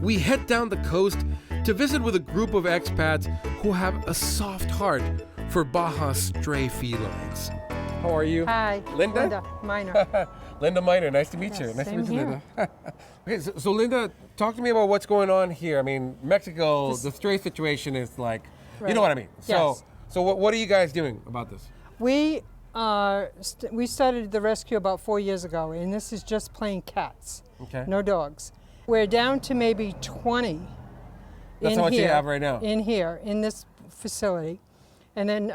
we head down the coast to visit with a group of expats who have a soft heart for Baja's stray felines. How are you? Hi. Linda? Linda Miner. Linda Miner, nice to meet you. Nice to meet you, Linda. Okay, so Linda, talk to me about what's going on here. I mean, Mexico, the stray situation is like, you know what I mean. Yes. So what are you guys doing about this? We started the rescue about 4 years ago, and this is just plain cats. Okay. No dogs. We're down to maybe 20. That's how much you have right now? In this facility. And then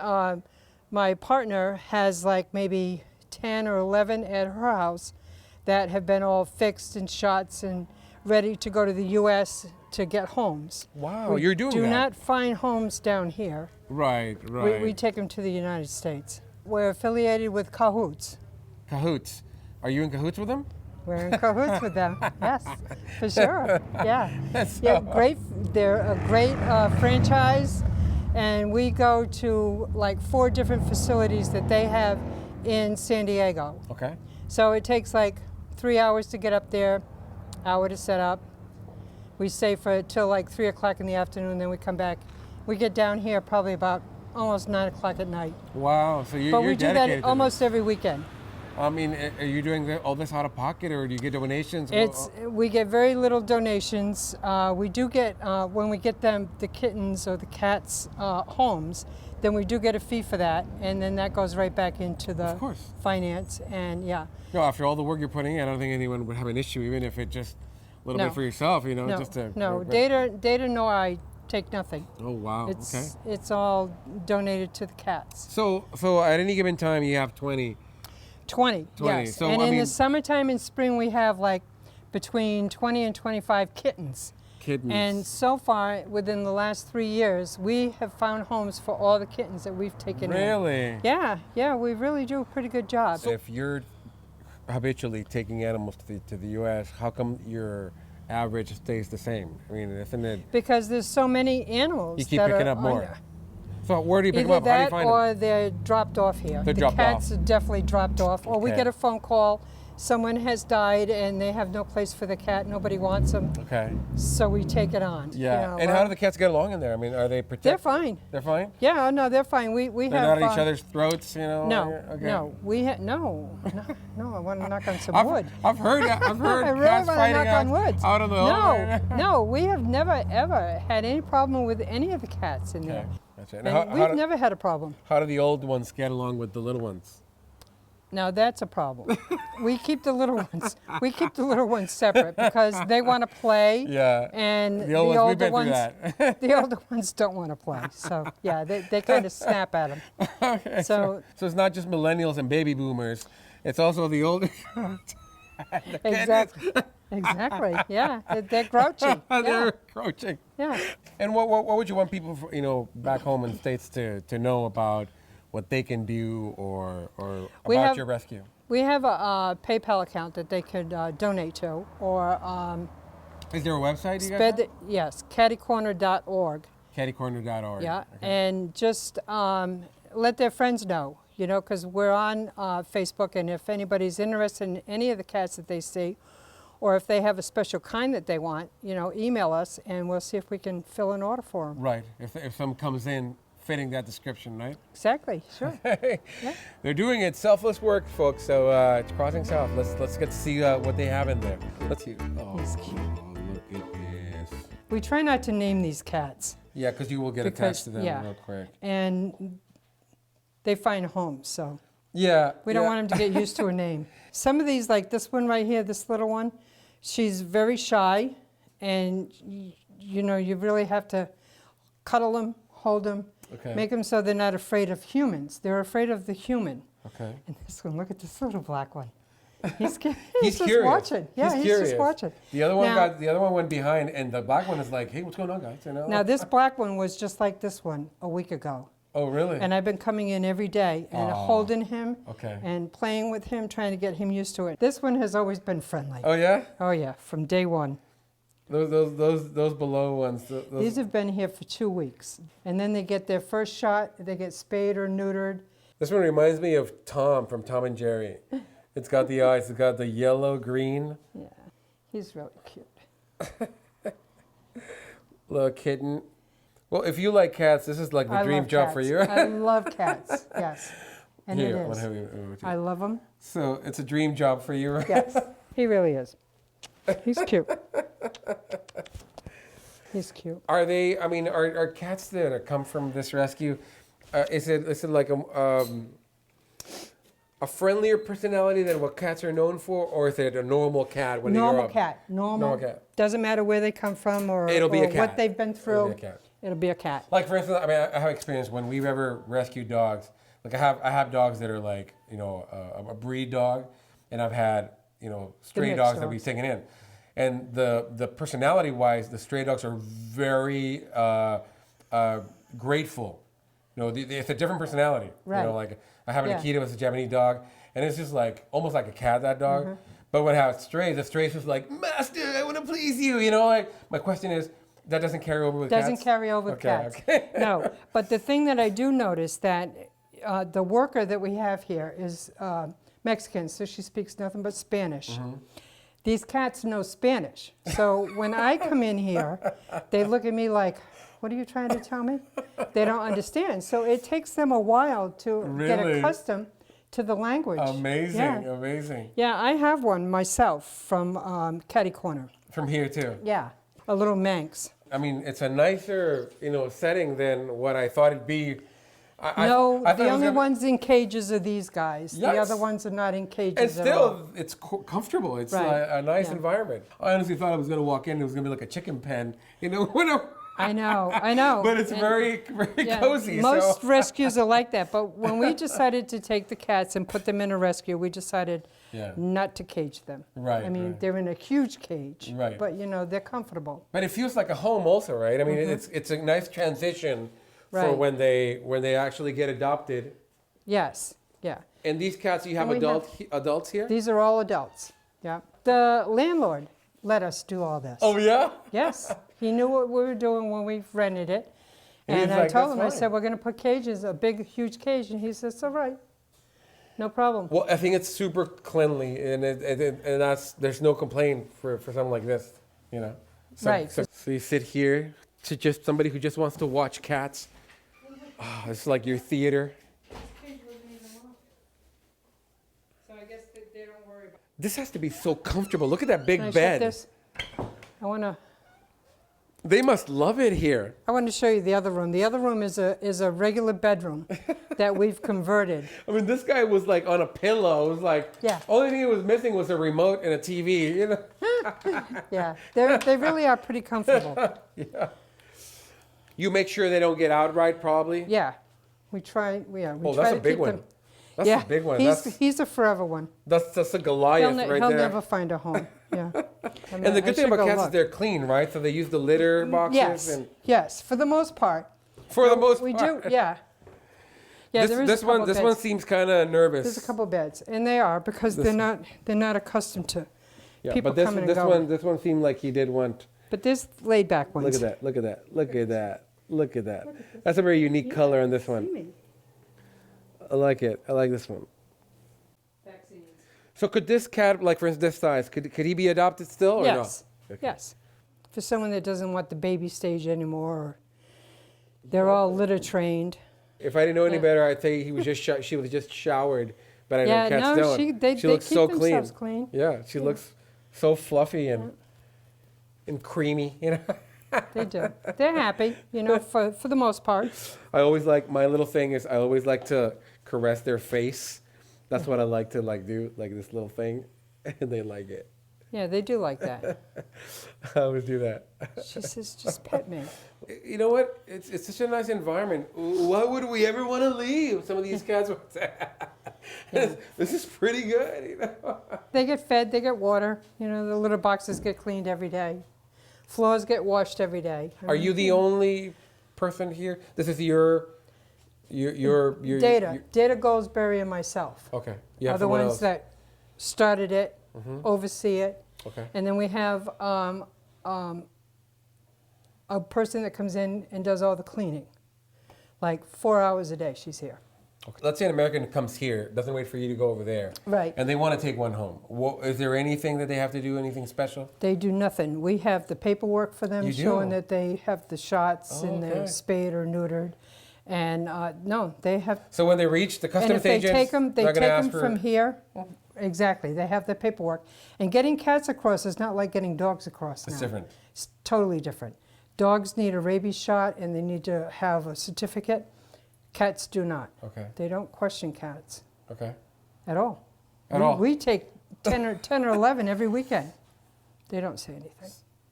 my partner has like maybe 10 or 11 at her house that have been all fixed and shots and ready to go to the U.S. to get homes. Wow, you're doing that. Do not find homes down here. Right. We take them to the United States. We're affiliated with Cahoots. Cahoots. Are you in cahoots with them? We're in cahoots with them. Yes, for sure. Yeah. That's Yeah, great. They're a great franchise, and we go to like 4 different facilities that they have in San Diego. Okay. So it takes like 3 hours to get up there, hour to set up. We stay for till like 3 o'clock in the afternoon, then we come back. We get down here probably about almost 9 o'clock at night. Wow. So you're But we do dedicated that almost every weekend. I mean, are you doing all this out of pocket, or do you get donations? We get very little donations. We do get, when we get them, the kittens or the cats' homes, then we do get a fee for that, and then that goes right back into the finance, and yeah. No, after all the work you're putting in, I don't think anyone would have an issue, even if it just a little bit for yourself, you know? No, just to, no. Data nor I take nothing. Oh, wow, It's all donated to the cats. So at any given time, you have 20. 20, yes. So, and in the summertime and spring, we have like between 20 and 25 kittens. And so far, within the last 3 years, we have found homes for all the kittens that we've taken in. Really? Yeah, we really do a pretty good job. So if you're habitually taking animals to the U.S., how come your average stays the same? I mean, isn't it? Because there's so many animals. You keep picking up more. So where do you pick them up? Either How do you that find or them? they're dropped off here. They're the dropped cats off. are definitely dropped off. Or we Okay. get a phone call, someone has died and they have no place for the cat, nobody wants them. Okay. So we take it on. Yeah. You know, and how do the cats get along in there? I mean, are they protected? They're fine. They're fine? Yeah, no, they're fine. We They're have not at each other's throats, you know? No, Okay. no, no. I want to knock on some wood. I've heard I really cats want to fighting knock on wood. out on the hall. No, we have never ever had any problem with any of the cats in there. That's right. And we've never had a problem. How do the old ones get along with the little ones? Now that's a problem. We keep the little ones. We keep the little ones separate because they want to play. Yeah. And the older ones, the older ones don't want to play. So yeah, they kind of snap at them. Okay. So it's not just millennials and baby boomers. It's also the older. Exactly. Exactly. Yeah. They're grouchy. They're grouchy. Yeah. And what would you want people, back home in the States to know about what they can do or about your rescue? We have a PayPal account that they could donate to, or is there a website you guys have? Yes, kattykorner.org. Kattykorner.org. Yeah, okay. and just let their friends know, because we're on Facebook, and if anybody's interested in any of the cats that they see, or if they have a special kind that they want, email us, and we'll see if we can fill an order for them. Right, if some comes in fitting that description, right? Exactly, sure. Yeah. They're doing it, selfless work, folks, so it's Crossing South. Let's get to see what they have in there. Let's see. Oh, He's cute. Look at this. We try not to name these cats. Yeah, because you will get attached to them real quick. And they find homes, so. Yeah. We don't want them to get used to a name. Some of these, like this one right here, this little one, she's very shy, and you really have to cuddle them, hold them, make them so they're not afraid of humans. They're afraid of the human. Okay. And this one, look at this little black one. He's just curious. watching. Yeah, he's curious. just watching. The other one went behind, and the black one is like, "Hey, what's going on, guys?" Now this black one was just like this one a week ago. Oh, really? And I've been coming in every day and holding him and playing with him, trying to get him used to it. This one has always been friendly. Oh, yeah? Oh, yeah, from day one. Those below ones. These have been here for 2 weeks. And then they get their first shot, they get spayed or neutered. This one reminds me of Tom from Tom and Jerry. It's got the eyes, it's got the yellow, green. Yeah, he's really cute. Little kitten. Well, if you like cats, this is like the dream love job for cats. you. I love cats. Yes, and Here, it I wanna is. have you- I love him. So it's a dream job for you, right? Yes, he really is. He's cute. He's cute. Are they? I mean, are cats that come from this rescue? Is it like a friendlier personality than what cats are known for, or is it a normal cat when they grow Normal up? cat. Normal cat. Doesn't matter where they come from or, It'll be a or cat. what they've been through. It'll be a cat. It'll be a cat. Like for instance, I mean, I have experience when we've ever rescued dogs. Like I have dogs that are like a breed dog, and I've had stray mixed dogs that dogs. we've taken in, and the personality wise, the stray dogs are very grateful. It's a different personality. Right. Like I have an Yeah. Akita, was a Japanese dog, and it's just like almost like a cat, that dog. But when I have strays, the strays just like, Master, I want to please you. Like my question is, that doesn't carry over with cats? Doesn't carry over with Okay, cats. okay. No, but the thing that I do notice that the worker that we have here is Mexican, so she speaks nothing but Spanish. These cats know Spanish. So when I come in here, they look at me like, what are you trying to tell me? They don't understand. So it takes them a while to get Really? accustomed to the language. Amazing, Yeah. amazing. Yeah, I have one myself from Katty Korner. From here too. Yeah, a little Manx. I mean, it's a nicer, setting than what I thought it'd be. No, I thought the it was only gonna- ones in cages are these guys. The Yes. other ones are not in cages And at all. still, it's comfortable. It's Right. a nice Yeah. environment. I honestly thought I was going to walk in, it was going to be like a chicken pen, I know. But it's And, very, very yeah, cozy. most so. rescues are like that, but when we decided to take the cats and put them in a rescue, we decided Yeah. not to cage them. Right, I mean, right. they're in a huge cage, Right. but they're comfortable. But it feels like a home also, right? I mean, it's a nice transition for Right. when they actually get adopted. Yes, yeah. And these cats, you have And we adults here? These are all adults, yeah. The landlord let us do all this. Oh, yeah? Yes, he knew what we were doing when we rented it. And And he's I like, told "That's him, I fine." said, we're going to put cages, a big, huge cage. And he says, it's all right. No problem. Well, I think it's super cleanly, and there's no complaint for something like this, So, Right. So you sit here to just somebody who just wants to watch cats. Oh, it's like your theater. So I guess they don't worry about This has to be so comfortable. Look at that big Can I bed. shift this? I want They must love it here. to show you the other room. The other room is a regular bedroom that we've converted. I mean, this guy was like on a pillow. It was like, Yeah. only thing it was missing was a remote and a TV. Yeah, they really are pretty comfortable. Yeah. You make sure they don't get out right, probably. Yeah, we try. Yeah, we Oh, try that's to a big keep one. them. That's Yeah, a big one. he's a forever one. That's a Goliath right He'll there. never find a home. Yeah. I mean, And the I good thing should about go cats is look. they're clean, right? So they use the litter boxes. Yes, And yes, for the most part. for the most We part. do, yeah. Yeah, there is this a couple one beds. seems kind of nervous. There's a couple beds, and they are because This they're not accustomed to Yeah, people but this coming and this going. one this one seemed like he did want. But there's laid back ones. Look at that! Look at that! Look at that! Look at that! That's a very unique color on this one. I like it. I like this one. So could this cat, like for instance, this size, could he be adopted still or Yes. no? Okay. Yes. For someone that doesn't want the baby stage anymore, or they're all litter trained. If I didn't know any Yeah. better, I'd say he was just she was just showered. But I know Yeah, cats no, don't. they looks keep so themselves clean. Yeah, she looks so fluffy and creamy. They do. They're happy, for the most part. I always like my little thing is I always like to caress their face. That's what I like to do, like this little thing, and they like it. Yeah, they do like that. I always do that. She says, just pet me. You know what? It's such a nice environment. Why would we ever want to leave? Some of these cats would say, this is pretty good. They get fed, they get water. The litter boxes get cleaned every day. Floors get washed every day. Are you the only person here? This is your Data. Data Goldsberry and myself Okay. You have are the someone ones else. that started it, oversee it. Okay. And then we have a person that comes in and does all the cleaning. Like 4 hours a day she's here. Okay. Let's say an American comes here, doesn't wait for you to go over there. Right. And they want to take one home. Is there anything that they have to do, anything special? They do nothing. We have the paperwork for them You do? showing that they have the shots and Okay. they're spayed or neutered. And no, they have. So when they reach the And customs if they agents, take them, they're gonna ask from here. Exactly, they have the paperwork. And getting cats across is not like getting dogs across now. It's different. It's totally different. Dogs need a rabies shot and they need to have a certificate. Cats do not. Okay. They don't question cats Okay. at all. At all? We take 10 or 11 every weekend. They don't say anything.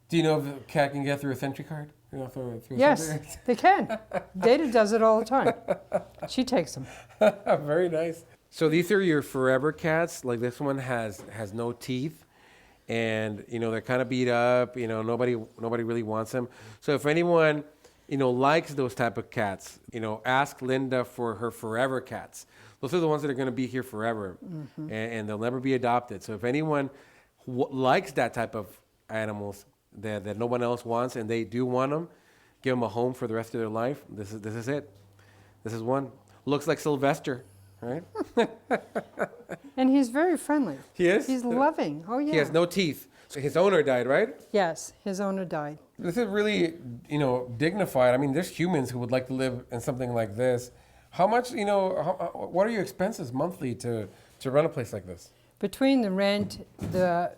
Do you know if a cat can get through a sentry card? You know, through a Yes, sentry? they can. Data does it all the time. She takes them. Very nice. So these are your forever cats. Like this one has no teeth, and you know they're kind of beat up. You know nobody really wants them. So if anyone likes those type of cats, ask Linda for her forever cats. Those are the ones that are going to be here forever, and they'll never be adopted. So if anyone likes that type of animals that no one else wants, and they do want them, give them a home for the rest of their life. This is it. This is one. Looks like Sylvester. Right? And he's very friendly. He is? He's loving. Oh, yeah. He has no teeth. So his owner died, right? Yes, his owner died. This is really, dignified. I mean, there's humans who would like to live in something like this. How much, what are your expenses monthly to run a place like this? Between the rent, the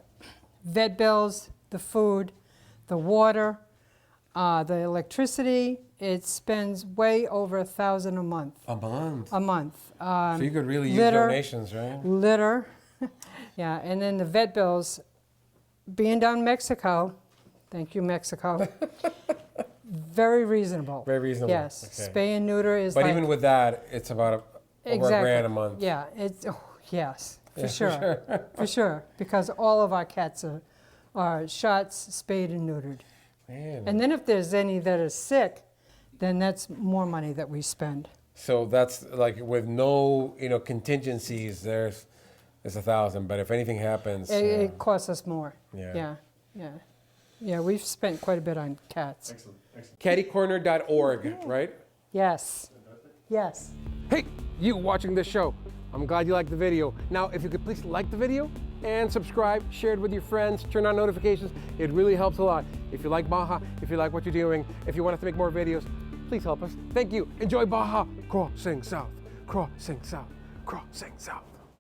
vet bills, the food, the water, the electricity, it spends way over $1,000 a month. A month. A month. So you could really use litter, donations, right? Litter. Yeah, and then the vet bills. Being down in Mexico, thank you, Mexico, very reasonable. Very reasonable. Yes, Okay. spay and neuter is But like, even with that, it's about over $1,000 a month. Yeah, yes, for Yeah, sure, for sure, because all of our cats are shots, spayed and neutered. Man. And then if there's any that are sick, then that's more money that we spend. So that's like with no, contingencies, there's 1,000. But if anything happens, It costs us more. Yeah. Yeah, we've spent quite a bit on cats. Excellent. KattyKorner.org, right? Yes, yes. Hey, you watching this show. I'm glad you liked the video. Now, if you could please like the video and subscribe, share it with your friends, turn on notifications. It really helps a lot. If you like Baja, if you like what you're doing, if you want us to make more videos, please help us. Thank you. Enjoy Baja. Crossing South, crossing south, crossing south.